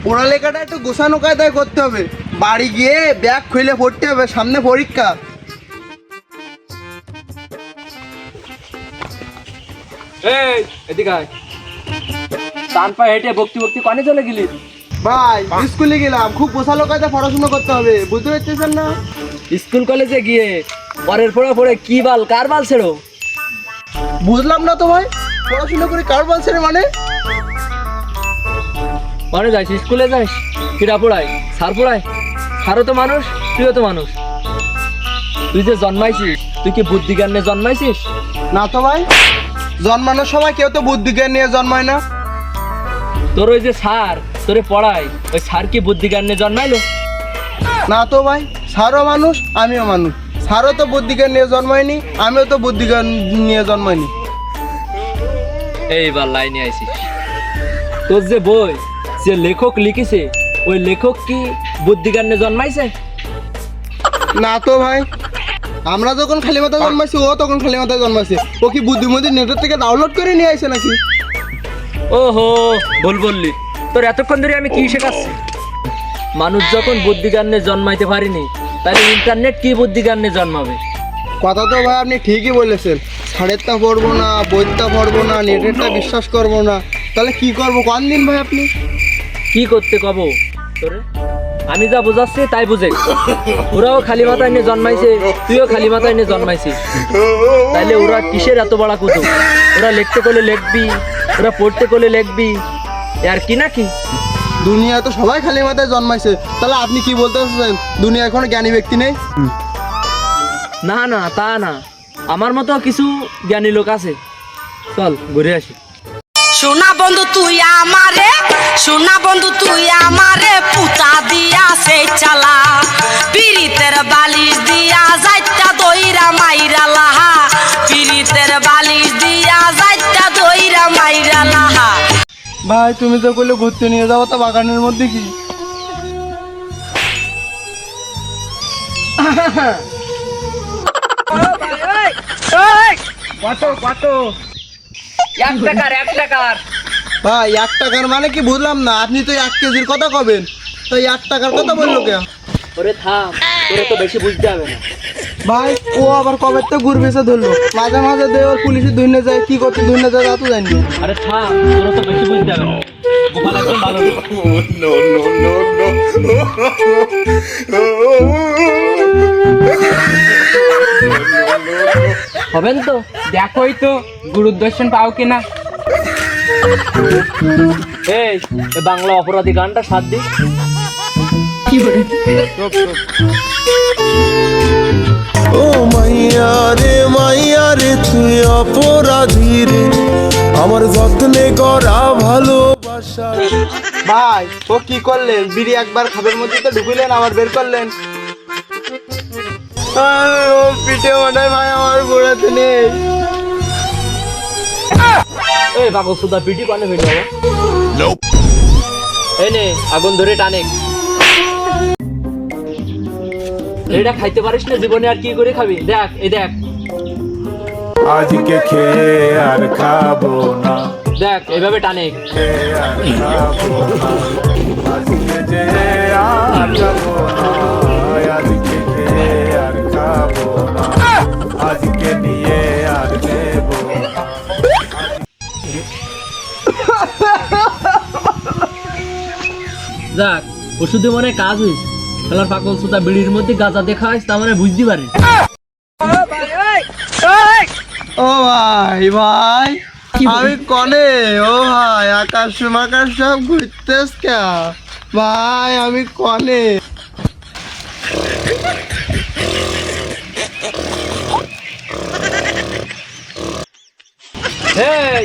পড়ালেখাটা একটু গোছানো কায়দায় করতে হবে, বাড়ি গিয়ে ব্যাগ খুলে পড়তে হবে, সামনে পরীক্ষা। এই এদিকে আয়। টান পায়ে হেঁটে বকতি বকতি কানে চলে গেলি? ভাই স্কুলে গেলাম, খুব গোছালো কায়দায় পড়াশোনা করতে হবে, বুঝতে পারতেছেন না? স্কুল কলেজে গিয়ে পরের পড়া পড়ে কি বাল কার বাল ছেড়ো? বুঝলাম না তো ভাই, পড়াশোনা করে কার বলছে রে মানে? মানে যাইস স্কুলে যাস, কিরা পড়ায়? স্যার পড়ায়? স্যারও তো মানুষ, তুইও তো মানুষ। তুই যে জন্মাইছিস, তুই কি বুদ্ধি জ্ঞান নিয়ে জন্মাইছিস? না তো ভাই, জন্মানোর সময় কেউ তো বুদ্ধি জ্ঞান নিয়ে জন্মায় না। তোর ওই যে স্যার তোরে পড়ায়, ওই স্যার কি বুদ্ধি জ্ঞান নিয়ে জন্মাইলো? না তো ভাই, স্যারও মানুষ আমিও মানুষ, স্যারও তো বুদ্ধি জ্ঞান নিয়ে জন্মায়নি, আমিও তো বুদ্ধি জ্ঞান নিয়ে জন্মাইনি। এইবার লাইনে আইছিস। তোর যে বই, যে লেখক লিখেছে, ওই লেখক কি বুদ্ধি জ্ঞান নিয়ে জন্মাইছে? না তো ভাই, আমরা যখন খালি মাথায় জন্মাইছি ও তখন খালি মাথায় জন্মাইছে। ও কি বুদ্ধিমতী নেটের থেকে ডাউনলোড করে নিয়ে আসে নাকি? ওহো, ভুল বললি। তোর এতক্ষণ ধরে আমি কি শেখাচ্ছি? মানুষ যখন বুদ্ধি জ্ঞান নিয়ে জন্মাইতে পারিনি, তাহলে ইন্টারনেট কি বুদ্ধি জ্ঞান নিয়ে জন্মাবে? কথা তো ভাই আপনি ঠিকই বলেছেন, সাড়েরটা পড়বো না, বইটা পড়বো না, নেটেরটা বিশ্বাস করবো না, তাহলে কি করবো কোন দিন ভাই আপনি? কি করতে কব তোরে? আমি যা বোঝাচ্ছি তাই বুঝে। ওরাও খালি মাথায় নিয়ে জন্মাইছে, তুইও খালি মাথায় নিয়ে জন্মাইছিস, তাইলে ওরা কিসের এত বড় কুতু? ওরা লিখতে করলে লিখবি, ওরা পড়তে করলে লিখবি, আর কি নাকি? দুনিয়ায় তো সবাই খালি মাথায় জন্মাইছে, তাহলে আপনি কি বলতে চাচ্ছেন দুনিয়ায় কোনো জ্ঞানী ব্যক্তি নেই? না না, তা না, আমার মতো কিছু জ্ঞানী লোক আছে। চল ঘুরে আসি। সোনা বন্ধু তুই আমারে, সোনা বন্ধু তুই আমারে পুতা দিয়া সে চালা, পিরিতের বালিশ দিয়া যাইতা দইরা মাইরা লাহা, পিরিতের বালিশ দিয়া যাইতা দইরা মাইরা লাহা। ভাই তুমি তো কইলে ঘুরতে নিয়ে যাবো, তো বাগানের মধ্যে কি? কত কত? 1 টাকার 1 টাকার। ভাই 1 টাকার মানে কি বুঝলাম না, আপনি তো 1 কেজির কথা কবেন, তো 1 টাকার কথা বললো কে? ওরে থাম, তোরে তো বেশি বুঝতে হবে না। ভাই ও আবার কবে তো গুড় বেচে ধরলো, মাঝে মাঝে দেওয়ার পুলিশে ধুইনে যায়, কি করতে ধুইনে যায় তা তো জানি না। আরে থাম, তোরে তো বেশি বুঝতে হবে না। গোপাল একদম ভালো হবেন তো, দেখোই তো গুরুর দর্শন পাও কিনা। এই বাংলা অপরাধী গানটা সাত দিন। ও মাইয়া রে তুই অপরাধী রে, আমার যত্নে করা ভালোবাসা। ভাই ও কি করলেন, বিড়ি একবার খাবের মধ্যে তো ঢুকিলেন আবার বের করলেন। ও পিঠে ওঠায় ভাই আমার গোড়াতে নেই। এই পাগল সুদা পিটি পানে হইল বাবা। এই নে আগুন ধরে টানে। এটা খাইতে পারিস না জীবনে, আর কি করে খাবি? দেখ এই দেখ, আজকে খেয়ে আর খাবো না, দেখ এইভাবে টানে। খেয়ে আর খাবো না, আজকে যে আর যাবো না, আজকে খেয়ে আর খাবো না, আজকে নিয়ে আর নেবো না। যাক ওষুধে মনে হয় কাজ হয়েছে। খেলার পাগল সুদা বিড়ির মধ্যে গাঁজা দেখা হয়, তা মানে বুঝতে পারি। ও ভাই ভাই আমি কনে, ও ভাই আকাশ মাকাশ সব ঘুরতেস কে ভাই, আমি কনে। এই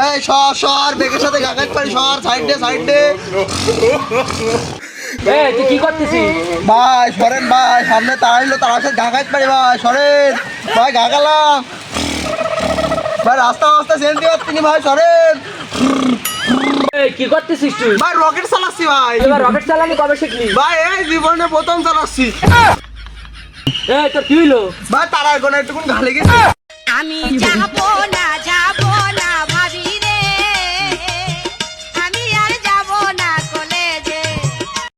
এই সর বেগের সাথে গাগাত পারি, সর সাইড দে। এই তুই কি করতেছিস? ভাই সরেন ভাই, সামনে তাড়াইলো, তার সাথে গাগাত পারি ভাই, সরেন ভাই, গাগালাম ভাই, রাস্তা চেঞ্জ দিতে পারছি ভাই, সরেন এই কি করতেছিস তুই? ভাই, রকেট চালাচ্ছি ভাই। এবার রকেট চালানি কবে শিখলি? ভাই এই জীবনে প্রথম চালাচ্ছি। এই তোর কি হইলো? ভাই তারা এখন একটুকুন ঘালে গেছে। আমি যাবো